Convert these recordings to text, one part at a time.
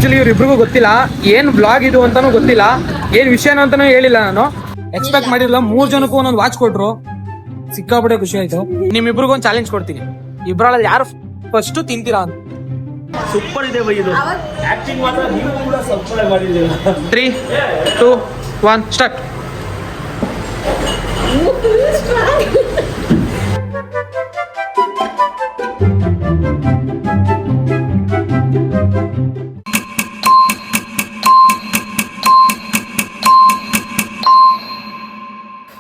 Actually ಇವ್ರಿಬ್ರಿಗೂ ಗೊತ್ತಿಲ್ಲ ಏನ್ blog ಇದು ಅಂತಾನು ಗೊತ್ತಿಲ್ಲ, ಏನ್ ವಿಷಯನ ಅಂತಾನು ಹೇಳಿಲ್ಲ. ನಾನು ಎಕ್ಸ್ಪೆಕ್ಟ್ ಮಾಡಿರಲಿಲ್ಲ. 3 ಜನಕ್ಕೂ ಒಂದೊಂದು ವಾಚ್ ಕೊಟ್ರು, ಸಿಕ್ಕಾಪಟ್ಟೆ ಖುಷಿ ಆಯ್ತು. ನಿಮ್ಮಿಬ್ರಿಗೂ ಒಂದು ಚಾಲೆಂಜ್ ಕೊಡ್ತೀನಿ, ಇಬ್ರಲ್ಲಿ ಯಾರು ಫಸ್ಟ್ ತಿಂತೀರಾ ಅಂತ. ಸೂಪರ್ ಇದೆ ಬೈ ಇದು. ಆಕ್ಟಿಂಗ್ ಮಾತ್ರ ನೀವು ಕೂಡ ಸೂಪರ್ ಮಾಡಿದ್ದೀರಾ. 3, 2, 1 start.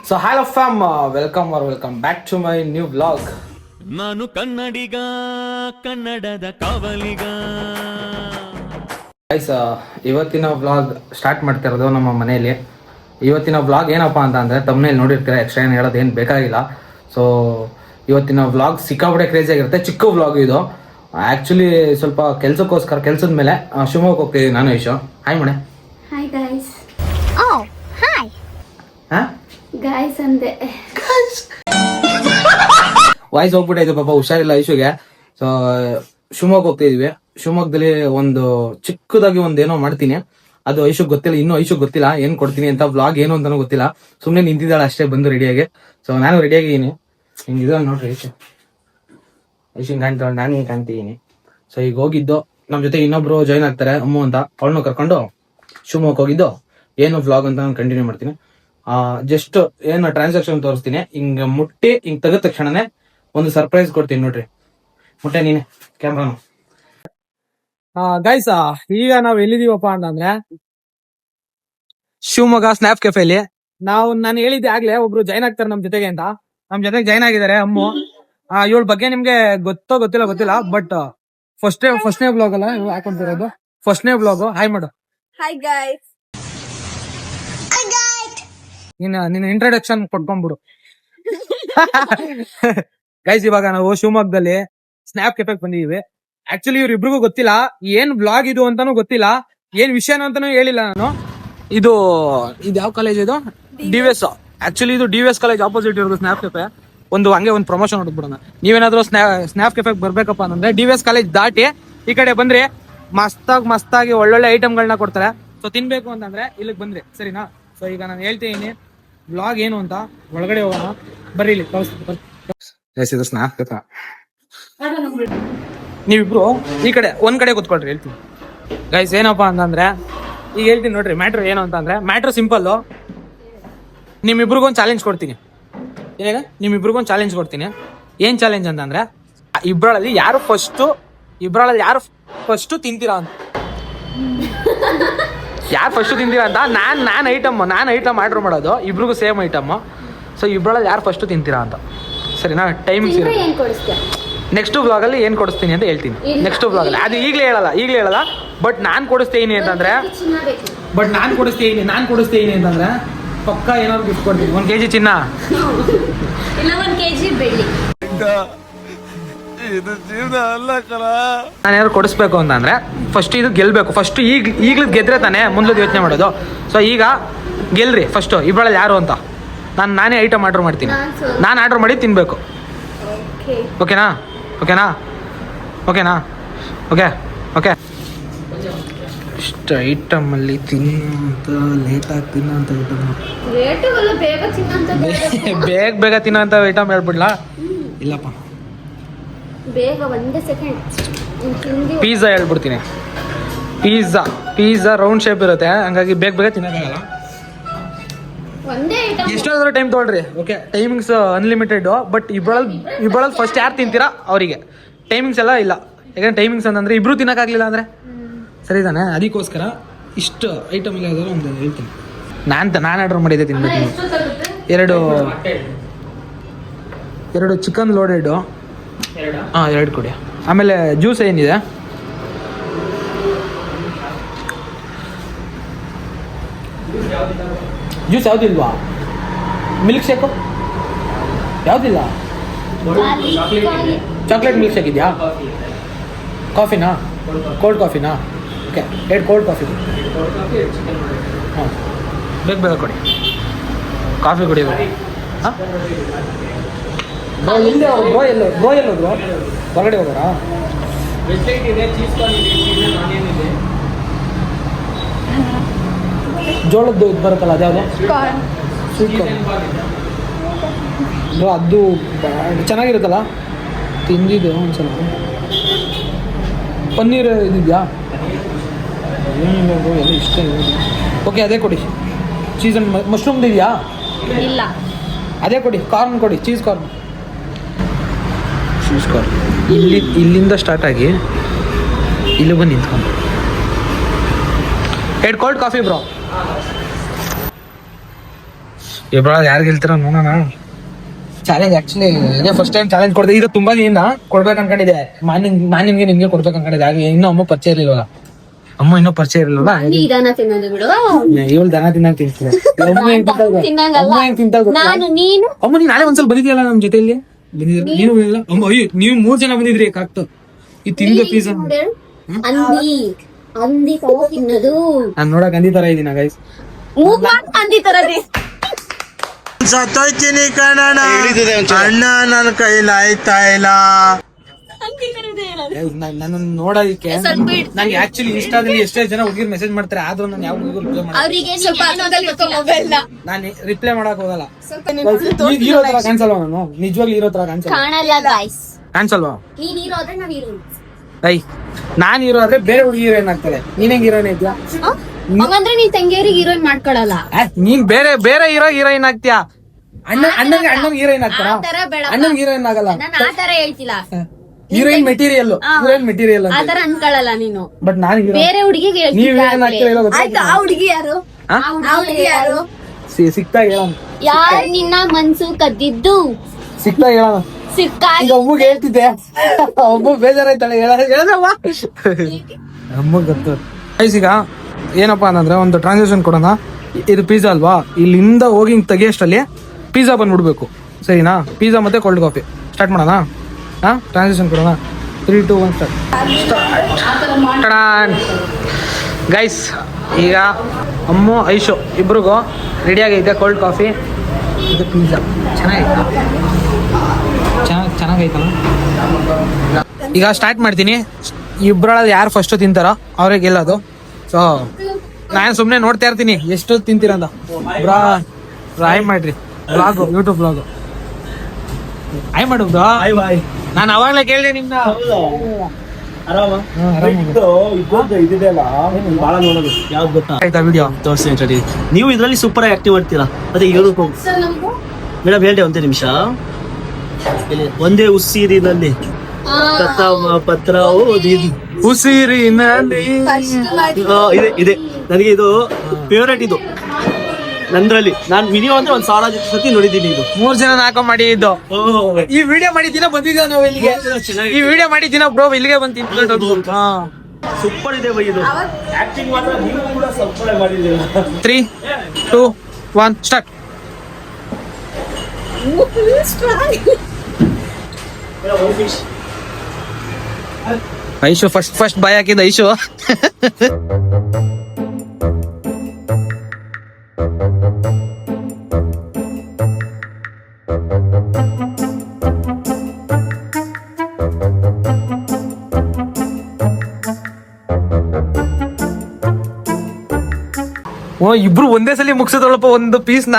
So hello fam, welcome back to my new vlog. ನಾನು ಕನ್ನಡಿಗ, ಕನ್ನಡದ ಕಾವಲಿಗ. ಗೈಸ್, ಇವತ್ತಿನ ವ್ಲಾಗ್ ಸ್ಟಾರ್ಟ್ ಮಾಡ್ತಾ ಇರೋದು ನಮ್ಮ ಮನೆಯಲ್ಲಿ. ಇವತ್ತಿನ ವ್ಲಾಗ್ ಏನಪ್ಪ ಅಂತ ಅಂದರೆ ತಮ್ಮನೇಲಿ ನೋಡಿರ್ತೀರ, ಎಕ್ಸ್ಟ್ರಾ ಏನು ಹೇಳೋದು ಏನು ಬೇಕಾಗಿಲ್ಲ. ಸೊ ಇವತ್ತಿನ ವ್ಲಾಗ್ ಸಿಕ್ಕಾಪಟ್ಟೆ ಕ್ರೇಜಿ ಆಗಿರುತ್ತೆ. ಚಿಕ್ಕ ವ್ಲಾಗ್ ಇದು. ಆ್ಯಕ್ಚುಲಿ ಸ್ವಲ್ಪ ಕೆಲಸಕ್ಕೋಸ್ಕರ ಕೆಲಸದ ಮೇಲೆ ಶಿವಮೊಗ್ಗ ಹೋಗ್ತಿದ್ದೀನಿ ನಾನು ಐಶು. ಹಾಯ್ ಮಣೆ. Hi guys. Oh hi. ಹಾಂ ಗೈಸ್ ಅಂದೆ. ವಾಯ್ಸ್ ಹೋಗ್ಬಿಟ್ಟೈತೆ ಪಾಪ, ಹುಷಾರಿಲ್ಲ ಐಶುಗೆ. ಸೊ ಶಿವಮೊಗ್ಗ ಹೋಗ್ತಿದ್ವಿ. ಶಿವಮೊಗ್ಗದಲ್ಲಿ ಒಂದು ಚಿಕ್ಕದಾಗಿ ಒಂದೇನೋ ಮಾಡ್ತೀನಿ, ಅದು ಐಶುಗ್ ಗೊತ್ತಿಲ್ಲ, ಇನ್ನೂ ಐಶುಗ್ ಗೊತ್ತಿಲ್ಲ ಏನ್ ಕೊಡ್ತೀನಿ ಅಂತ. ವ್ಲಾಗ್ ಏನು ಅಂತಾನೂ ಗೊತ್ತಿಲ್ಲ, ಸುಮ್ಮನೆ ನಿಂತಿದ್ದಾಳೆ ಅಷ್ಟೇ ಬಂದು ರೆಡಿಯಾಗಿ. ಸೊ ನಾನು ರೆಡಿಯಾಗಿದ್ದೀನಿ, ಹಿಂಗಿದ ನೋಡ್ರಿ ಐಶು. ಐಶು ಕಾಣ್ತಾಳೆ, ನಾನು ಹಿಂಗೆ ಕಾಣ್ತಿದ್ದೀನಿ. ಸೊ ಈಗ ಹೋಗಿದ್ದು ನಮ್ಮ ಜೊತೆ ಇನ್ನೊಬ್ರು ಜಾಯ್ನ್ ಆಗ್ತಾರೆ, ಅಮ್ಮು ಅಂತ. ಅವಳನ್ನು ಕರ್ಕೊಂಡು ಶಿವಮೊಗ್ಗ ಹೋಗಿದ್ದು ಏನು ವ್ಲಾಗ್ ಅಂತ ನಾನು ಕಂಟಿನ್ಯೂ ಮಾಡ್ತೀನಿ. ಜಸ್ಟ್ ಏನು ಟ್ರಾನ್ಸಾಕ್ಷನ್ ತೋರಿಸ್ತೀನಿ. ಹಿಂಗೆ ಮುಟ್ಟಿ ಹಿಂಗೆ ತೆಗೆದ ತಕ್ಷಣನೇ ಒಂದು ಸರ್ಪ್ರೈಸ್ ಕೊಡ್ತೀನಿ ನೋಡ್ರಿ. ಮುಟ್ಟೆ ನೀನೆ ಕ್ಯಾಮ್ರಾನು. ಗೈಸ್, ಈಗ ನಾವ್ ಎಲ್ಲಿದೀವಪ್ಪ ಅಂತಂದ್ರೆ ಶಿವಮೊಗ್ಗ ಸ್ನ್ಯಾಪ್ ಕೆಫೆಲಿ. ನಾನು ಹೇಳಿದ್ದೆ ಆಗ್ಲೇ ಒಬ್ರು ಜಾಯ್ನ್ ಆಗ್ತಾರೆ ನಮ್ ಜೊತೆಗೆ ಅಂತ. ನಮ್ ಜೊತೆಗೆ ಜಾಯ್ನ್ ಆಗಿದ್ದಾರೆ ಅಮ್ಮು. ಇವಳ ಬಗ್ಗೆ ನಿಮ್ಗೆ ಗೊತ್ತಿಲ್ಲ. ಬಟ್ ಫಸ್ಟ್ನೇ ಬ್ಲಾಗ್ ಅಲ್ಲ ಇವ್ ಹಾಕೊಂತಿರೋದು, ಫಸ್ಟ್ನೇ ಬ್ಲಾಗ್. ಹಾಯ್ ಮಾಡು. Hi guys. ನಿನ್ನ ಇಂಟ್ರೊಡಕ್ಷನ್ ಕೊಟ್ಕೊಂಡ್ಬಿಡು. ಗೈಸ್, ಇವಾಗ ನಾವು ಶಿವಮೊಗ್ಗದಲ್ಲಿ ಸ್ನ್ಯಾಪ್ ಕೆಫೆಗೆ ಬಂದಿದೀವಿ. ಆಕ್ಚುಲಿ ಇವ್ರಿಬ್ರಿಗೂ ಗೊತ್ತಿಲ್ಲ ಏನ್ ಬ್ಲಾಗ್ ಇದು ಅಂತಾನು ಗೊತ್ತಿಲ್ಲ, ಏನ್ ವಿಷಯನ ಅಂತಾನು ಹೇಳಿಲ್ಲ ನಾನು. ಇದು ಯಾವ ಕಾಲೇಜ್ ಇದು? DVS. ಆಕ್ಚುಲಿ ಇದು DVS ಕಾಲೇಜ್ ಆಪೋಸಿಟ್ ಇರೋದು ಸ್ನ್ಯಾಪ್ ಕೆಫೆ. ಒಂದು ಪ್ರಮೋಷನ್ ಹೊಡೆದ್ಬಿಡೋಣ. ನೀವೇನಾದ್ರೂ ಸ್ನ್ಯಾಪ್ ಕೆಫೆಗೆ ಬರ್ಬೇಕಪ್ಪ ಅಂತಂದ್ರೆ DVS ಕಾಲೇಜ್ ದಾಟಿ ಈ ಕಡೆ ಬಂದ್ರೆ ಮಸ್ತಾಗಿ ಒಳ್ಳೊಳ್ಳೆ ಐಟಮ್ಗಳನ್ನ ಕೊಡ್ತಾರೆ. ಸೊ ತಿನ್ಬೇಕು ಅಂತಂದ್ರೆ ಇಲ್ಲಿಗೆ ಬಂದ್ರಿ, ಸರಿನಾ? ಸೊ ಈಗ ನಾನು ಹೇಳ್ತೀನಿ ಬ್ಲಾಗ್ ಏನು ಅಂತ. ಒಳಗಡೆ ಹೋಗೋಣ ಬರ್ರಿ, ಇಲ್ಲಿ ಇದು ಸ್ನ್ಯಾಪ್ ಕೆಫೆ. ನೀವಿಬ್ರು ಈ ಕಡೆ ಒಂದ್ ಕಡೆ ಕೂತ್ಕೊಳ್ರಿ, ಹೇಳ್ತೀನಿ. ಗೈಸ್, ಏನಪ್ಪಾ ಅಂತಂದ್ರೆ ಈಗ ಹೇಳ್ತೀನಿ ನೋಡ್ರಿ. ಮ್ಯಾಟ್ರ್ ಏನು ಅಂತಂದ್ರೆ, ಮ್ಯಾಟ್ರ್ ಸಿಂಪಲ್. ನಿಮ್ಮಿಬ್ರಿಗೊಂದು ಚಾಲೆಂಜ್ ಕೊಡ್ತೀನಿ. ಏನಾಗ ನಿಮ್ಮಿಬ್ರಿಗೊಂದು ಚಾಲೆಂಜ್ ಕೊಡ್ತೀನಿ. ಏನ್ ಚಾಲೆಂಜ್ ಅಂತಂದ್ರೆ, ಇಬ್ಬರಲ್ಲಿ ಯಾರು ಫಸ್ಟ್ ತಿಂತೀರಾ ಅಂತ. ಯಾರು ಫಸ್ಟ್ ತಿಂತೀರಾ ಅಂತ. ನಾನು ಐಟಮ್ ಆರ್ಡರ್ ಮಾಡೋದು, ಇಬ್ರಿಗೂ ಸೇಮ್ ಐಟಮ್. ಸೊ ಇಬ್ಬರಲ್ಲಿ ಯಾರು ಫಸ್ಟ್ ತಿಂತೀರಾ ಅಂತ, ಸರಿನಾ? ಟೈಮಿಂಗ್ಸ್ ಇರುತ್ತೆ. ನೆಕ್ಸ್ಟ್ ಬ್ಲಾಗ್ ಅಲ್ಲಿ ಏನ್ ಕೊಡಿಸ್ತೀನಿ ಅಂತ ಹೇಳ್ತೀನಿ. ನೆಕ್ಸ್ಟ್ ಬ್ಲಾಗ್ ಅಲ್ಲಿ ಅದು ಈಗಲೇ ಹೇಳಲ್ಲ. ಬಟ್ ನಾನು ಕೊಡಿಸ್ತೀನಿ ಅಂತಂದ್ರೆ ಪಕ್ಕ ಏನಾದ್ರು ಗಿಫ್ಟ್ ಕೊಡ್ತೀನಿ. 1 kg ಚಿನ್ನ, ಇಲ್ಲ 1 kg ಬೆಳ್ಳಿ. ನಾನು ಏನಾದ್ರು ಕೊಡಿಸ್ಬೇಕು ಅಂತಂದ್ರೆ ಫಸ್ಟ್ ಇದು ಗೆಲ್ಬೇಕು. ಫಸ್ಟ್ ಈಗ್ಲೂ ಗೆದ್ರೆ ತಾನೇ ಮುಂದೆ ಯೋಚನೆ ಮಾಡೋದು. ಸೊ ಈಗ ಗೆಲ್ರಿ ಫಸ್ಟ್. ಇಬ್ಬರಲ್ಲಿ ಯಾರು ಅಂತ ನಾನೇ ಐಟಮ್ ಆರ್ಡರ್ ಮಾಡ್ತೀನಿ. ನಾನು ಆರ್ಡರ್ ಮಾಡಿ ತಿನ್ಬೇಕು. ಓಕೆನಾ? ಓಕೆ. ಇಷ್ಟು ಐಟಮ್ ಅಲ್ಲಿ ಲೇಟಾಗಿ ತಿನ್ನೋಂಥ ಬೇಗ ತಿನ್ನೋಂಥ ಐಟಮ್ ಹೇಳ್ಬಿಡ್ಲಾ? ಇಲ್ಲಪ್ಪ, ಬೇಗ ಒಂದೇ ಸೆಕೆಂಡ್. ಪಿಜ್ಜಾ ಹೇಳ್ಬಿಡ್ತೀನಿ. ಪಿಜ್ಜಾ ರೌಂಡ್ ಶೇಪ್ ಇರುತ್ತೆ, ಹಂಗಾಗಿ ಬೇಗ ತಿನ್ನೋಕ್ಕಾಗಲ್ಲ. ಎಷ್ಟಾದ್ರೂ ಟೈಮ್ ತೊಗೊಳ್ರಿ. Okay, timings unlimited. ಬಟ್ ಇಬ್ಬರಲ್ಲಿ ಫಸ್ಟ್ ಯಾರು ತಿಂತೀರಾ ಅವರಿಗೆ. ಟೈಮಿಂಗ್ಸ್ ಎಲ್ಲ ಇಲ್ಲ. ಯಾಕಂದ್ರೆ ಟೈಮಿಂಗ್ಸ್ ಅಂತಂದ್ರೆ ಇಬ್ರು ತಿನ್ನೋಕ್ಕಾಗಲಿಲ್ಲ ಅಂದರೆ ಸರಿ ತಾನೆ. ಅದಕ್ಕೋಸ್ಕರ ಇಷ್ಟು ಐಟಮ್ ಇಲ್ಲ ಯಾವ್ದಾದ್ರು ಒಂದು ಹೇಳ್ತೀನಿ. ನಾನು ಆರ್ಡರ್ ಮಾಡಿದ್ದೆ ತಿನ್ಬೇಕು. ಎರಡು ಚಿಕನ್ ಲೋಡೆಡ್. ಹಾಂ, 2 ಕೊಡಿ. ಆಮೇಲೆ ಜ್ಯೂಸ್ ಏನಿದೆ? ಜ್ಯೂಸ್ ಯಾವುದಿಲ್ವಾ? ಮಿಲ್ಕ್ ಶೇಕು ಯಾವುದಿಲ್ಲ? ಚಾಕ್ಲೇಟ್ ಮಿಲ್ಕ್ ಶೇಕ್ ಇದೆಯಾ? ಕಾಫಿನಾ? ಕೋಲ್ಡ್ ಕಾಫಿನಾ? Okay, 2 cold coffee. ಹಾಂ, ಬೇಗ ಕೊಡಿ. ಕಾಫಿ ಕುಡಿಬೇಕು. ಹಾಂ, ಬ್ರೋ ಎಲ್ಲೋದ್ರು? ಹೊರಗಡೆ ಹೋಗೋರಾ? ಜೋಳದ್ದು ಇದು ಬರುತ್ತಲ್ಲ ಅದ್ಯಾವುದು ಸ್ವೀಟ್ ಕಾರ್ನ್ ಅದು ಚೆನ್ನಾಗಿರುತ್ತಲ್ಲ ತಿಂದಿದ್ದು ಒಂದ್ಸಲ ಪನ್ನೀರ್ ಇದಿದೆಯಾ ಎಲ್ಲ ಇಷ್ಟ ಓಕೆ ಅದೇ ಕೊಡಿ ಚೀಸ್ ಅಂಡ್ ಮಶ್ರೂಮ್ದು ಇದೆಯಾ ಇಲ್ಲ ಅದೇ ಕೊಡಿ ಕಾರ್ನ್ ಕೊಡಿ ಚೀಸ್ ಕಾರ್ನ್ ಇಲ್ಲಿಂದ ಸ್ಟಾರ್ಟ್ ಆಗಿ ಇಲ್ಲಿ ಬಂದು ನಿಂತ್ಕೊಂಡು 2 ಕೋಲ್ಡ್ ಕಾಫಿ ಬ್ರೋ ಇಬ್ರ ಯಾರು ಗೆಲ್ತೀರ ನೋಡೋಣ ಚಾಲೆಂಜ್ ಆಕ್ಚುಲಿ ಇದೇ ಫಸ್ಟ್ ಟೈಮ್ ಚಾಲೆಂಜ್ ಕೊಡ್ದೆ ಇದು ತುಂಬಾ ದಿನ ಕೊಡ್ಬೇಕು ಅನ್ಕೊಂಡಿದ್ದೆ ನಾನು ನಿಮ್ಗೆ ಕೊಡ್ಬೇಕು ಅನ್ಕೊಂಡಿದ್ದೆ ಹಾಗೆ ಇನ್ನೂ ಅಮ್ಮ ಪರಿಚಯ ಇರಲಿಲ್ಲ ಅಮ್ಮ ಇನ್ನೂ ಪರಿಚಯ ಇರಲಿಲ್ಲ ಇದನ್ನ ತಿನ್ನೋದು ಬಿಡು ಇವಳು ದನ ತಿನ್ನಂಗ್ ತಿಂತೀನಿ ನಾನು ನೀನು ಅಮ್ಮ ನೀನ್ ನಾಳೆ ಒಂದ್ಸಲ ಬಂದಿದ್ಯಲ್ಲ ನಮ್ ಜೊತೆಯಲ್ಲಿ ನೀನು ಇಲ್ಲ ಅಮ್ಮ ಅಯ್ಯೋ ನೀವು 3 ಜನ ಬಂದಿದ್ರಿ ಕಾಕ್ತು ಈ ತಿಂದ ಪಿಜ್ಜಾ ಅಂದಿ ತರ ತಿನ್ನೋದು ನಾನು ನೋಡಕ್ ಅಂದಿ ತರ ಇದೀನ ಗೈಸ್ ಅಂದಿ ತರ ಸತ್ತೋಯ್ತೀನಿ ಕಣಣ್ಣ ಅಣ್ಣ ನನ್ನ ಕೈಲಿ ಆಯ್ತಾ ಇಲ್ಲ ನನ್ನ ನೋಡೋದಕ್ಕೆ ನಂಗೆ ಆಕ್ಚುಲಿ ಇನ್ಸ್ಟಾದಲ್ಲಿ ಎಷ್ಟೇ ಜನ ಹುಡುಗಿರ್ ಮೆಸೇಜ್ ಮಾಡ್ತಾರೆ ಆದ್ರೂ ನಾನು ಯಾವ ಹುಡುಗರು ನಾನು ರಿಪ್ಲೈ ಮಾಡಕ್ ಹೋಗಲ್ಲ ಹೀರೋ ತರ ಕಾಣಿಸಲ್ವಾ ನಾನು ನಿಜವಾಗ್ಲೂ ಹೀರೋ ತರ ಕಾಣಲ್ಲ ಗಾಯ್ಸ್ ಕಾಣಿಸಲ್ವಾ ನೀನ್ ಹೀರೋ ಆದ್ರೆ ನಾವ್ ಹೀರೋ ಐ ನಾನ್ ಹೀರೋ ಆದ್ರೆ ಬೇರೆ ಹುಡುಗಿ ಹೀರೋಯಿನ್ ಆಗ್ತಾರೆ ನೀನ್ ಹೆಂಗ್ ಹೀರೋಯಿನ್ ಇದ್ಯಾ ಹಂಗಂದ್ರೆ ನೀನ್ ತಂಗಿಯರಿಗೆ ಹೀರೋಯಿನ್ ಮಾಡ್ಕೊಳಲ್ಲ ನೀನ್ ಬೇರೆ ಹೀರೋಯಿನ್ ಆಗ್ತೀಯಾ ಅಣ್ಣನ್ ಹೀರೋಯಿನ್ ಆಗ್ತಾರ ಆತರ ಬೇಡ ಅಣ್ಣನ್ ಹೀರೋಯಿನ್ ಆಗಲ್ಲ ನಾನು ಆತರ ಹೇಳ್ತಿಲ್ಲ ಹೀರೋಯಿನ್ ಮೆಟೀರಿಯಲ್ ಆತರ ಅನ್ಕೊಳಲ್ಲ ನೀನು ಬಟ್ ನಾನು ಬೇರೆ ಹುಡುಗಿಗೆ ನೀವ್ ಏನ್ ಆಗ್ತೀರಾ ಆಯ್ತು ಆ ಹುಡುಗಿ ಯಾರು ಆ ಹುಡುಗಿ ಯಾರು ಸಿಕ್ತಾಗ ಹೇಳೋಣ ಯಾರ್ ನಿನ್ನ ಮನ್ಸು ಕದ್ದಿದ್ದು ಸಿಕ್ತಾಗ ಹೇಳೋಣ ಸಿಕ್ಕಾಗಿ ಈಗ ಅಮ್ಮಗೆ ಹೇಳ್ತಿದ್ದೆ ಅಮ್ಮ ಬೇಜಾರಾಯ್ತಾಳೆ ಹೇಳದವ್ವ ಅಮ್ಮಗ್ ಗೊತ್ತು ಗೈಸ್ ಈಗ ಏನಪ್ಪಾ ಅಂತಂದ್ರೆ ಒಂದು ಟ್ರಾನ್ಸಾಕ್ಷನ್ ಕೊಡೋಣ ಇದು ಪಿಜ್ಜಾ ಅಲ್ವಾ ಇಲ್ಲಿಂದ ಹೋಗಿ ಹಿಂಗ್ ತೆಗಿಯಷ್ಟಲ್ಲಿ ಪಿಜ್ಜಾ ಬಂದ್ಬಿಡ್ಬೇಕು ಸರಿನಾ ಪಿಜ್ಜಾ ಮತ್ತೆ ಕೋಲ್ಡ್ ಕಾಫಿ ಸ್ಟಾರ್ಟ್ ಮಾಡೋಣ ಹಾ ಟ್ರಾನ್ಸಾಕ್ಷನ್ ಕೊಡೋಣ 3, 2, 1 ಸ್ಟಾರ್ಟ್ ಗೈಸ್ ಈಗ ಅಮ್ಮು ಐಶು ಇಬ್ರಿಗೂ ರೆಡಿಯಾಗೈತೆ ಕೋಲ್ಡ್ ಕಾಫಿ ಇದು ಪಿಜ್ಜಾ ಚೆನ್ನಾಗೈತಲ್ಲ ಈಗ ಸ್ಟಾರ್ಟ್ ಮಾಡ್ತೀನಿ ಇಬ್ಬರೊಳಗೆ ಯಾರು ಫಸ್ಟ್ ತಿಂತಾರೋ ಅವ್ರಿಗೆ ಗೆಲ್ಲೋದು ಸೊ ನಾನು ಸುಮ್ಮನೆ ನೋಡ್ತಾ ಇರ್ತೀನಿ ಎಷ್ಟು ತಿಂತೀರಂತ ಆಯ್ ಮಾಡ್ರಿ ಬ್ಲಾಗು ಯೂಟ್ಯೂಬ್ ಬ್ಲಾಗು ಆಯ್ ಮಾಡು ಬ್ರಾ ನಾನು ಅವಾಗಲೇ ಕೇಳಿದೆ ನಿಮ್ನ ಆರಾಮ ಇದಿದೆಯಲ್ಲ ಬಹಳ ನೋಡೋದು ಯಾವ್ದು ಗೊತ್ತಾ ಆಯ್ತಾ ವಿಡಿಯೋ ತೋರಿಸ್ತೀನಿ ನೀವು ಇದ್ರಲ್ಲಿ ಸೂಪರ್ ಆಗಿ ಆಕ್ಟಿವ್ ಮಾಡ್ತೀರಾ ಅದೇ ಹೇಳೋಕೆ ಹೋಗಿ ಮೇಡಮ್ ಹೇಳ್ದೆ ಒಂದೇ ನಿಮಿಷ ಒಂದೇ ಉಸಿರಿನಲ್ಲಿ ಪತ್ರ ಉಸಿರಿನಲ್ಲಿ ಇದೆ ನನಗೆ ಇದು ಫೇವ್ರೇಟ್ ಇದು ನಂದ್ರಲ್ಲಿ ನಾನು ಮಿನಿಮಮ್ ಅಂದ್ರೆ 1000 ಸತಿ ನೋಡಿದ್ದೀನಿ ಇದು 3 ಜನ ನಾಲ್ಕು ಮಾಡಿದ್ದು ಈ ವಿಡಿಯೋ ಮಾಡಿದ್ದೀನ ಬಂದಿದ್ದ ನಾವು ಇಲ್ಲಿಗೆ ಈ ವಿಡಿಯೋ ಮಾಡಿದ್ದೀನ ಬ್ರೋ ಇಲ್ಲಿಗೆ ಬಂದು ತಿನ್ಕೊಂಡು ಸೂಪರ್ ಇದೆ ಬೈ ಇದು ಆಕ್ಟಿಂಗ್ ಮಾತ್ರ ನೀವು ಕೂಡ ಸೂಪರ್ ಆಗಿ ಮಾಡಿದ್ದೀರಾ 3, 2, 1 ಸ್ಟಾರ್ಟ್ ಐಶು ಫಸ್ಟ್ ಬಾಯ್ ಹಾಕಿದ ಐಶು ಓ ಇಬ್ರು ಒಂದೇ ಸಲ ಮುಗಿಸೋದೊಳಪ್ಪ ಒಂದು ಪೀಸ್ನ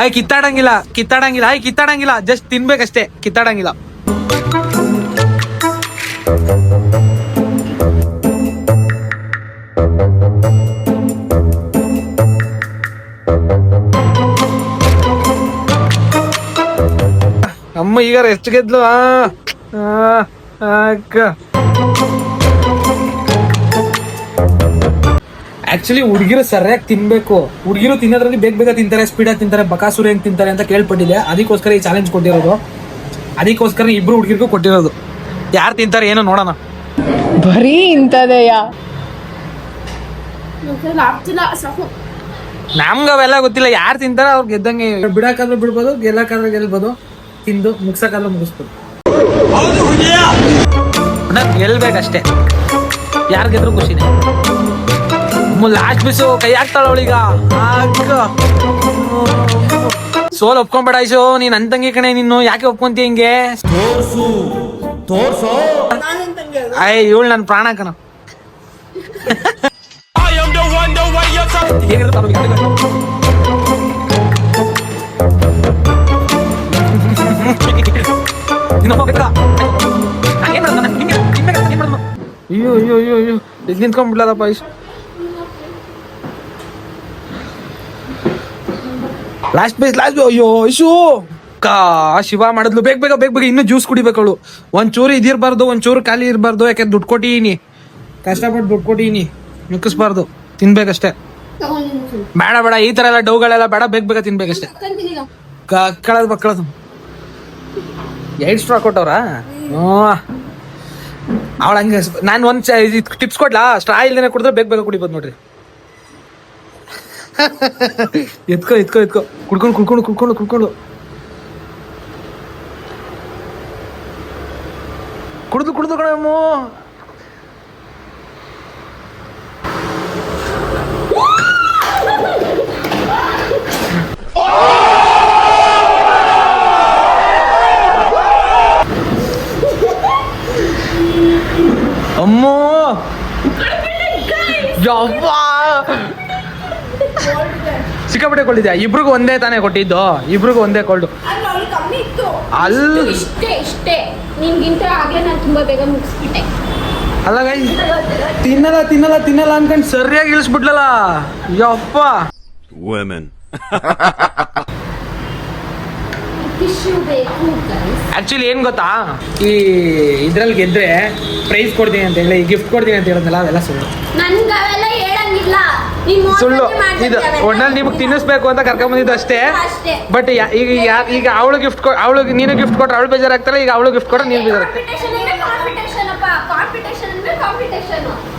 ಆಯ್ ಕಿತ್ತಾಡಂಗಿಲ್ಲ ಜಸ್ಟ್ ತಿನ್ಬೇಕಷ್ಟೇ ಕಿತ್ತಾಡಂಗಿಲ್ಲ ಅಮ್ಮ ಈಗ ಎಷ್ಟು ಗೆದ್ಲು ಆಕ್ಚುಲಿ ಹುಡುಗಿರು ಸರಿಯಾಗಿ ತಿನ್ಬೇಕು ಹುಡುಗಿರು ತಿನ್ನೋದ್ರಲ್ಲಿ ಬೇಗ ತಿಂತಾರೆ ಸ್ಪೀಡಾಗಿ ತಿಂತಾರೆ ಬಕಾಸುರಿ ಹೆಂಗ್ ತಿಂತಾರೆ ಅಂತ ಕೇಳ್ಪಟ್ಟಿದೆ ಅದಕ್ಕೋಸ್ಕರ ಈ ಚಾಲೆಂಜ್ ಕೊಟ್ಟಿರೋದು ಅದಕ್ಕೋಸ್ಕರ ಇಬ್ರು ಹುಡುಗಿರ್ಗೂ ಕೊಟ್ಟಿರೋದು ಯಾರು ತಿಂತಾರೆ ಏನೋ ನೋಡೋಣ ಬರೀ ಇಂಥದೆಯ ನಮ್ಗೆ ಅವೆಲ್ಲ ಗೊತ್ತಿಲ್ಲ ಯಾರು ತಿಂತಾರ ಅವ್ರು ಗೆದ್ದಂಗೆ ಬಿಡಕ್ಕಾದ್ರೂ ಬಿಡ್ಬೋದು ಗೆಲ್ಲಕ್ಕಾದ್ರೂ ಗೆಲ್ಬೋದು ತಿಂದು ಮುಗ್ಸಕ್ಕಾದ್ರೂ ಮುಗಿಸ್ಬೋದು ಗೆಲ್ಬೇಕಷ್ಟೇ ಯಾರು ಗೆದ್ರು ಖುಷಿನೇ ಲಾಸ್ಟ್ ಬಿಸು ಕೈ ಹಾಕ್ತಾಳ ಅವಳೀಗ. ಸೋಲ್ ಒಪ್ಕೊಂಬೇಡ ಐಶು, ನೀನ್ ನನ್ ತಂಗಿ ಕಣೆ, ನೀನು ಯಾಕೆ ಒಪ್ಕೊಂತೀಯ ಹಿಂಗೆ? ಅಯ್ಯ ಇವಳು ನನ್ ಪ್ರಾಣ ಕಣ. ಅಯ್ಯೋ ಅಯ್ಯೋ ಅಯ್ಯೋ ಅಯ್ಯೋ ಇಲ್ಲಿ ನಿಂತ್ಕೊಂಡ್ಬಿಡ್ಲಪ್ಪ ಐಶು. ಲಾಸ್ಟ್ ಬೇಸ್ ಅಯ್ಯೋ ಐಶು ಶಿವ ಮಾಡಿದ್ಲು. ಬೇಗ ಬೇಗ ಬೇಗ ಬೇಗ ಇನ್ನೂ ಜ್ಯೂಸ್ ಕುಡಿಬೇಕು ಅವಳು. ಒಂಚೂರು ಇದಿರ್ಬಾರ್ದು, ಒಂಚೂರು ಖಾಲಿ ಇರಬಾರ್ದು. ಯಾಕೆ ದುಡ್ಡು ಕೊಟ್ಟಿನಿ, ಕಷ್ಟಪಟ್ಟು ದುಡ್ಡು ಕೊಟ್ಟಿನಿ, ಮಿಕ್ಕಿಸ್ಬಾರ್ದು, ತಿನ್ಬೇಕಷ್ಟೇ. ಬೇಡ ಬೇಡ ಈ ತರ ಎಲ್ಲ ಡೌಗಳೆಲ್ಲ ಬೇಡ, ಬೇಗ ಬೇಗ ತಿನ್ಬೇಕಷ್ಟೇ. ಕಳದ್ ಮಕ್ಕಳದು 8 ಸ್ಟ್ರಾ ಕೊಟ್ಟವ್ರ. ಅವಳ ಹಂಗೆ. ನಾನು ಒಂದ್ ಟಿಪ್ಸ್ ಕೊಡ್ಲಾ? ಸ್ಟ್ರಾ ಇಲ್ದೇನೆ ಕುಡಿದ್ರೆ ಬೇಗ ಬೇಗ ಕುಡಿಬೋದು ನೋಡ್ರಿ. ಎತ್ಕೊ ಎತ್ಕೊ ಎತ್ಕೊ ಕುಡ್ಕೊಂಡು ಕುಡ್ಕೊಂಡು ಕುಡ್ಕೊಂಡು ಕುಡ್ಕೊಂಡು ಕುಡ್ದು ಕುಡ್ದು ಕಣಮ್ಮ. ಅಮ್ಮೋ ಯವ್ವಾ ಸಿಕ್ಕಾಪಟ್ಟೆ ಕೊಟ್ಟಿದ್ಯಾ? ಇಬ್ರಿಗೂ ಒಂದೇ ತಾನೇ ಕೊಟ್ಟಿದ್ದು? ಇಬ್ರಿಗೂ ಒಂದೇ ಕೊಲ್ಡು ಅಲ್ಲಿ. ಇಷ್ಟೇ ನಿನ್ಗಿಂತ ಆಗ್ಲೇ ನಾನು ತುಂಬಾ ಬೇಗ ಮುಗಿಸ್ಬಿಟ್ಟೆ. ಅಲ್ಲ ಗೈ, ತಿನ್ನಲ್ಲ ತಿನ್ನಲ್ಲ ತಿನ್ನಲ್ಲ ಅನ್ಕೊಂಡು ಸರಿಯಾಗಿ ಇಳಿಸ್ಬಿಡ್ಲಲ್ಲ ಯಪ್ಪ. ಆಕ್ಚುಲಿ ಏನ್ ಗೊತ್ತಾ, ಈ ಇದ್ರಲ್ಲಿ ಗೆದ್ರೆ ಪ್ರೈಸ್ ಕೊಡ್ತೀನಿ ಅಂತ ಹೇಳಿ, ಗಿಫ್ಟ್ ಕೊಡ್ತೀನಿ ಅಂತ ಹೇಳಿದ್ನಲ್ಲ, ಅವೆಲ್ಲ ಸುಳ್ಳು. ನನ್ಗೆ ಅವೆಲ್ಲ ಹೇಳಂಗಿಲ್ಲ, ಸುಳ್ಳು ಇದು. ಒಟ್ನಲ್ಲಿ ನಿಮಗೆ ತಿನ್ನಿಸ್ಬೇಕು ಅಂತ ಕರ್ಕೊಂಡ್ ಬಂದಿದ್ದು ಅಷ್ಟೇ. ಬಟ್ ಈಗ ಅವಳು ಗಿಫ್ಟ್ ಅವಳಿಗೆ ನೀನು ಗಿಫ್ಟ್ ಕೊಟ್ರೆ ಅವಳು ಬೇಜಾರಾಗ್ತಾಳೆ, ಈಗ ಅವಳು ಗಿಫ್ಟ್ ಕೊಟ್ರೆ ನೀನು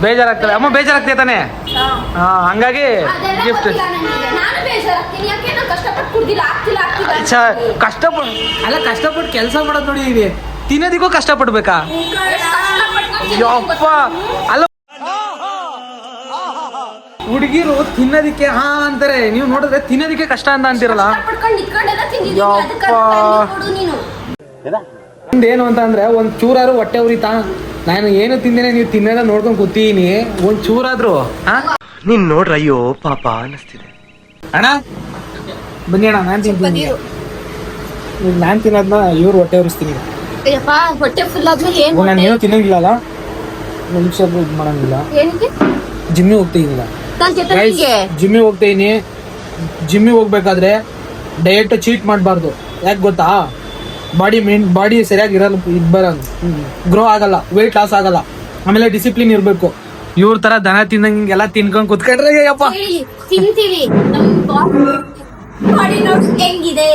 ಬೇಜಾರಾಗ್ತಾಳೆ. ಅಮ್ಮ ಬೇಜಾರಾಗ್ತೇ ತಾನೆ? ಹಂಗಾಗಿ ಗಿಫ್ಟ್ ಕಷ್ಟಪಟ್ಟು ಅಲ್ಲ, ಕಷ್ಟಪಟ್ಟು ಕೆಲಸ ಮಾಡೋದು ನೋಡಿ. ಈಗ ತಿನ್ನೋದಿಗೂ ಕಷ್ಟಪಡ್ಬೇಕಾ ಯಪ್ಪ? ಅಲ್ಲ ಹುಡುಗಿರು ತಿನ್ನೋದಿಕ್ಕೆ ಅಂತಾರೆ, ನೀವು ನೋಡಿದ್ರೆ ತಿನ್ನೋದಿಕ್ಕೆ ಕಷ್ಟ ಅಂತ ಅಂತಿರಲ್ಲ ಯಪ್ಪ. ಏನು ಅಂತ ಅಂದ್ರೆ ಒಂದ್ ಚೂರಾದ್ರು ಹೊಟ್ಟೆ ಉರಿತಾ? ನಾನು ಏನು ತಿಂದೇನೆ, ನೀವು ತಿನ್ನೋದ ನೋಡ್ಕೊಂಡ್ ಕೂತೀನಿ. ಒಂದ್ ಚೂರಾದ್ರು ನೀನ್ ನೋಡ್ರ ಅಯ್ಯೋ ಪಾಪ ಅನಿಸ್ತಿದೆ. ಅಣ್ಣ ಬನ್ನಿ ಅಣ್ಣ, ನಾನ್ ತಿಂತೀನಿ. ನಾನ್ ತಿನ್ನೋದ್ನ ಇವ್ರು ಹೊಟ್ಟೆ ಉರಿಸ್ತೀನಿ. ಹೊಟ್ಟೆ ಫುಲ್ ಆದ್ಮೇಲೆ ನಾನು ಏನೋ ತಿನ್ನಂಗಿಲ್ಲ ಅಲ್ಲ, ನಿಮಿಷ ಇದು ಮಾಡಂಗಿಲ್ಲ. ಜಿಮ್ಮಿಗೆ ಹೋಗ್ತಿದ್ದೀನಿಲ್ಲ, ಜಿಮ್ಮಿಗೆ ಹೋಗ್ತೀನಿ. ಜಿಮ್ಮಿಗೆ ಹೋಗ್ಬೇಕಾದ್ರೆ ಡಯಟ್ ಚೀಟ್ ಮಾಡಬಾರ್ದು. ಯಾಕೆ ಗೊತ್ತಾ? ಬಾಡಿ ಸರಿಯಾಗಿ ಇರಲ್ಲ, ಗ್ರೋ ಆಗಲ್ಲ, ವೆಯ್ಟ್ ಲಾಸ್ ಆಗಲ್ಲ. ಆಮೇಲೆ ಡಿಸಿಪ್ಲಿನ್ ಇರಬೇಕು. ಇವ್ರ ತರ ದನ ತಿನ್ನಂಗೆಲ್ಲ ತಿನ್ಕೊಂಡ್ ಕುತ್ಕೊಂಡ್ರೆ ಅಯ್ಯಪ್ಪ. ತಿಂತೀವಿ, ಹೆಂಗಿದೆ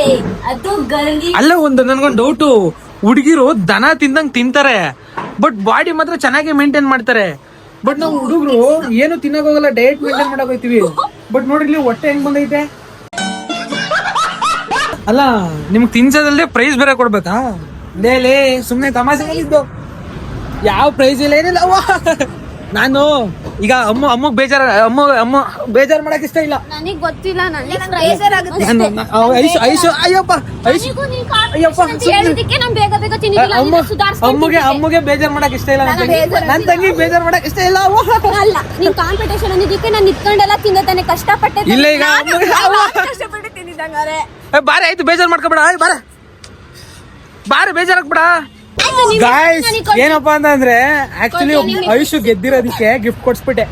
ಅದು ಗಂಗಿ. ಅಲ್ಲ ಒಂದು ನನ್ಗೊಂದು ಡೌಟು, ಹುಡುಗಿರು ದನ ತಿಂದಂಗ್ ತಿಂತಾರೆ, ಬಟ್ ಬಾಡಿ ಮಾತ್ರ ಚೆನ್ನಾಗಿ ಮೇಂಟೈನ್ ಮಾಡ್ತಾರೆ. ಬಟ್ ನಾವು ಹುಡುಗರು ಏನು ತಿನ್ನಕ್ ಹೋಗಲ್ಲ, ಡಯಟ್ ಮೇಂಟೈನ್ ಮಾಡಕ್ ಹೋಗ್ತೀವಿ. ಬಟ್ ನೋಡಿರ್ಲಿ ಹೊಟ್ಟೆ ಹೆಂಗ್ ಬಂದೈತೆ. ಅಲ್ಲ ನಿಮ್ಗೆ ತಿನ್ಸೋದಲ್ಲದೆ ಪ್ರೈಸ್ ಬೇರೆ ಕೊಡ್ಬೇಕಾ? ಲೇ ಸುಮ್ನೆ ತಮಾಷೆ ಮಾಡಿದ್ದು, ಯಾವ ಪ್ರೈಸ್ ಇಲ್ಲ ಏನಿಲ್ಲ. ನಾನು ಈಗ ಅಮ್ಮ ಬೇಜಾರ್ ಮಾಡಕ್ ಇಷ್ಟ ಇಲ್ಲ. ನನಗ್ ಗೊತ್ತಿಲ್ಲ, ಅಮ್ಮಗೆ ಬೇಜಾರ್ ಮಾಡಕ್ ಇಷ್ಟ ಇಲ್ಲ, ನನ್ ತಂಗಿ ಬೇಜಾರ್ ಮಾಡಕ್ ಇಷ್ಟ ಇಲ್ಲ. ಅಲ್ಲ, ನೀನ್ ಕಾಂಪಿಟೇಷನ್ ಅಂದಿದ್ದಕ್ಕೆ ನಾನು ನಿತ್ಕೊಂಡೆಲ್ಲ ತಿಂದಾನೆ, ಕಷ್ಟಪಟ್ಟೆ. ಇಲ್ಲ ಈಗ ಕಷ್ಟಪಟ್ಟು ತಿಂದಿದ್ದಂಗಾರೆ ಬಾರಿ ಆಯ್ತು, ಬೇಜಾರ್ ಮಾಡ್ಕೊಬೇಡ, ಬಾರಿ ಬೇಜಾರಾಗ್ಬೇಡ. ಗಾಯ್ಸ್ ಏನಪ್ಪಾ ಅಂತಂದ್ರೆ ಆಕ್ಚುಲಿ ಐಶು ಗೆದ್ದಿರೋದಕ್ಕೆ ಗಿಫ್ಟ್ ಕೊಡ್ಸ್ಬಿಟ್ಟೆ.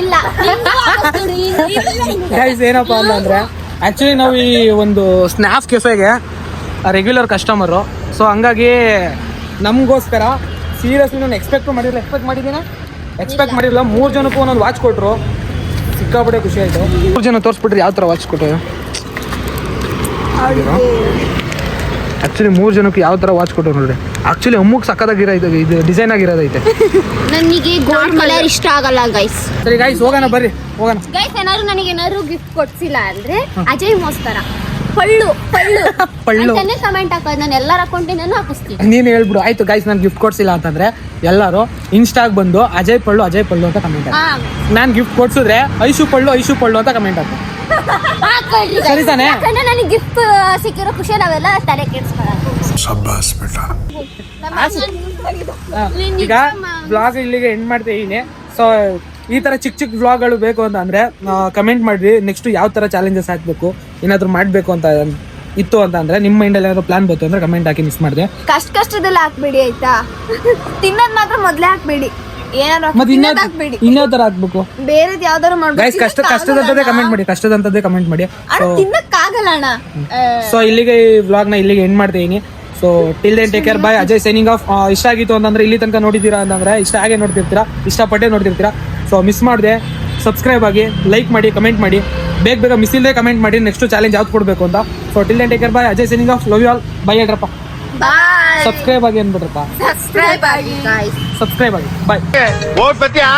ಇಲ್ಲ ಗೈಸ್ ಏನಪ್ಪಾ ಅಂತಂದ್ರೆ ಆಕ್ಚುಲಿ ನಾವು ಈ ಒಂದು ಸ್ನ್ಯಾಪ್ ಕೆಫೆಗೆ ರೆಗ್ಯುಲರ್ ಕಸ್ಟಮರು. ಸೊ ಹಂಗಾಗಿ ನಮಗೋಸ್ಕರ ಸೀರಿಯಸ್ಲಿ ನಾನು ಎಕ್ಸ್ಪೆಕ್ಟ್ ಮಾಡಿರಲಿಲ್ಲ. ಎಕ್ಸ್ಪೆಕ್ಟ್ ಮಾಡಿರಲಿಲ್ಲ. 3 ಜನಕ್ಕೂ ಒಂದೊಂದು ವಾಚ್ ಕೊಟ್ಟರು, ಸಿಕ್ಕಾಪಟ್ಟೆ ಖುಷಿ ಆಯಿತು. 3 ಜನ ತೋರಿಸ್ಬಿಟ್ರಿ ಯಾವ ಥರ ವಾಚ್ ಕೊಟ್ಟರು. ಆಕ್ಚುಲಿ 3 ಜನಕ್ಕೆ ಯಾವ ತರ ವಾಚ್ ಕೊಟ್ಟರು ನೋಡ್ರಿ. ಆಕ್ಚುಲಿ ಅಮ್ಮಗ್ ಸಕ್ಕದಾಗಿರೋದು, ಇದು ಡಿಸೈನ್ ಆಗಿರೋದೈತೆ. ನನಗೆ ಗೋಲ್ಡ್ ಕಲರ್ ಇಷ್ಟ ಆಗಲ್ಲ ಗೈಸ್. ಸರಿ ಗೈಸ್ ಹೋಗೋಣ, ಬರ್ರಿ ಹೋಗೋಣ. ಗೈಸ್ ಏನಾದ್ರು ನನಗೆ ಗಿಫ್ಟ್ ಕೊಡ್ಸಿಲ್ಲ ಅಂದ್ರೆ ಅಜಯ್ ಮೋಸ್ಕರ ಪಳ್ಳು ಪಳ್ಳು ಪಳ್ಳು. ಅಂತಾನೆ ಕಮೆಂಟ್ ಹಾಕೋದು. ನಾನು ಎಲ್ಲರ ಅಕೌಂಟಿಂದನೂ ಹಾಕಿಸ್ತೀನಿ. ನೀನ್ ಹೇಳ್ಬಿಡು. ಆಯ್ತು ಗೈಸ್, ನಾನು ಗಿಫ್ಟ್ ಕೊಡ್ಸಿಲ್ಲ ಅಂತಂದ್ರೆ ಎಲ್ಲರೂ ಇನ್ಸ್ಟಾಗ್ ಬಂದು ಅಜಯ್ ಪಳ್ಳು ಅಂತ ಕಮೆಂಟ್ ಹಾಕಿ. ನಾನ್ ಗಿಫ್ಟ್ ಕೊಡ್ಸಿದ್ರೆ ಐಶು ಪಳ್ಳು ಅಂತ ಕಮೆಂಟ್ ಹಾಕಿ. ಹಾಕೊಳ್ರಿ ಸರಿ ತಾನೇ? ಯಾಕಂದ್ರೆ ನನಗೆ ಗಿಫ್ಟ್ ಸಿಕ್ಕಿರೋ ಖುಷಿ ನಾವೆಲ್ಲ ತಲೆ ಕೆಡ್ಸ್ಕೊಳ್ಳೋದು. ಈಗ ಬ್ಲಾಗ್ ಇಲ್ಲಿಗೆ ಎಂಡ್ ಮಾಡ್ತಾ ಇದೀನಿ. ಸೊ ಈ ತರ ಚಿಕ್ಕ ಬ್ಲಾಗ್ಗಳು ಬೇಕು ಅಂತ ಅಂದ್ರೆ ಕಮೆಂಟ್ ಮಾಡ್ರಿ. ನೆಕ್ಸ್ಟ್ ಯಾವ ತರ ಚಾಲೆಂಜಸ್ ಹಾಕ್ಬೇಕು, ಏನಾದ್ರು ಮಾಡ್ಬೇಕು ಅಂತ ಇತ್ತು ಅಂತ ಅಂದ್ರೆ ನಿಮ್ಮ ಮೈಂಡಲ್ಲಿ ಏನಾದ್ರು ಪ್ಲಾನ್ ಬೇಕು ಅಂದ್ರೆ ಕಮೆಂಟ್ ಹಾಕಿ. ಮಿಸ್ ಮಾಡಿದೆ ಕಷ್ಟದಲ್ಲಿ ಹಾಕ್ಬೇಡಿ ಆಯ್ತಾ. ತಿನ್ನೋದ್ ಮಾತ್ರ ಮೊದ್ಲೇ ಹಾಕ್ಬೇಡಿ. ಏನಾದ್ರು ಮತ್ತೆ ಹಾಕ್ಬೇಡಿ. ಇನ್ಯಾವ ತರ ಹಾಕ್ಬೇಕು ಬೇರೆದ್ ಯಾವ್ದಾರು ಗೈಸ್? ಕಷ್ಟದಂತದೇ ಕಮೆಂಟ್ ಮಾಡಿ. ತಿನ್ನಕ್ಕಾಗಲ್ಲ ಅಣ್ಣ. ಸೊ ಇಲ್ಲಿಗೆ ಈ ವ್ಲಾಗ್ನ ಇಲ್ಲಿಗೆ ಎಂಡ್ ಮಾಡ್ತಾ ಇದೀನಿ. So till then take care, bye. Ajay signing off. ಇಷ್ಟ ಆಗಿತ್ತು ಅಂತಂದ್ರೆ ಇಲ್ಲಿ ತನಕ ನೋಡಿದ್ದೀರಾ ಅಂತಂದ್ರೆ ಇಷ್ಟ ನೋಡ್ತಿರ್ತೀರಾ, ಇಷ್ಟಪಟ್ಟೆ ನೋಡ್ತಿರ್ತೀರಾ. ಸೊ ಮಿಸ್ ಮಾಡಿದೆ ಸಬ್ಸ್ಕ್ರೈಬ್ ಆಗಿ, ಲೈಕ್ ಮಾಡಿ, ಕಮೆಂಟ್ ಮಾಡಿ. ಬೇಗ ಮಿಸ್ ಇಲ್ಲದೆ ಕಮೆಂಟ್ ಮಾಡಿ ನೆಕ್ಸ್ಟ್ ಚಾಲೆಂಜ್ ಯಾವ್ದು ಕೊಡಬೇಕು ಅಂತ. So till then take care, bye. Ajay signing off. Love you all. Bye ಹೇಳ್ರಪ್ಪ. ಬಾಯ್. ಸಬ್ಸ್ಕ್ರೈಬ್ ಆಗಿ ಅನ್ಬಿಟ್ರಪ್ಪ. ಸಬ್ಸ್ಕ್ರೈಬ್ ಆಗಿ. ಸಬ್ಸ್ಕ್ರೈಬ್ ಆಗಿ. ಬಾಯ್. ಓಟ್ ಬತ್ತೀಯಾ